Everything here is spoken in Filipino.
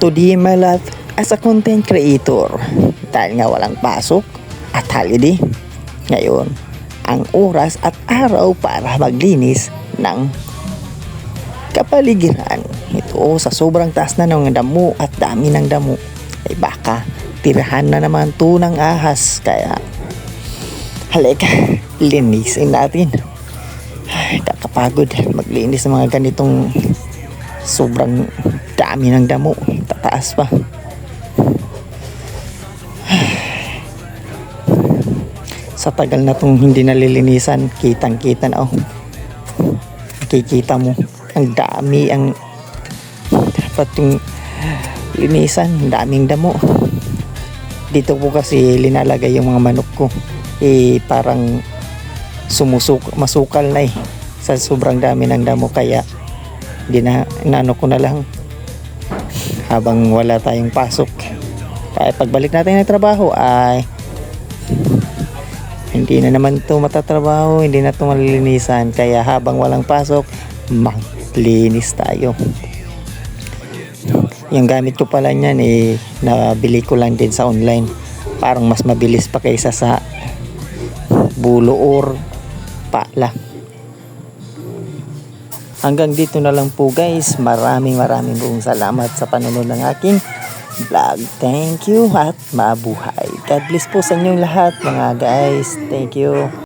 Today my life as a content creator. Dahil nga walang pasok at holiday. Ngayon, ang oras at araw para maglinis ng kapaligiran. Ito sa sobrang taas na ng damo at dami ng damo. Ay baka tirahan na naman to ng ahas. Kaya halika, linisin natin. Ay, kakapagod maglinis ng mga ganitong sobrang dami ng damo. Tataas pa. Sa tagal na tong hindi nalilinisan, kitang-kita na Kikita mo, ang dami ang dapat yung linisan, daming damo. Dito po kasi linalagay yung mga manok ko. Parang masukal na sa sobrang dami ng damo, kaya inano ko na lang habang wala tayong pasok. Kaya pagbalik natin ng trabaho ay hindi na naman ito matatrabaho, hindi na ito malilinisan. Kaya habang walang pasok, maglinis tayo. Yung gamit ko pala niyan nabili ko lang din sa online. Parang mas mabilis pa kaysa sa bulo or pala. Hanggang dito na lang po guys. Maraming buong salamat sa panonood ng aking vlog. Thank you at mabuhay. God bless po sa inyong lahat mga guys. Thank you.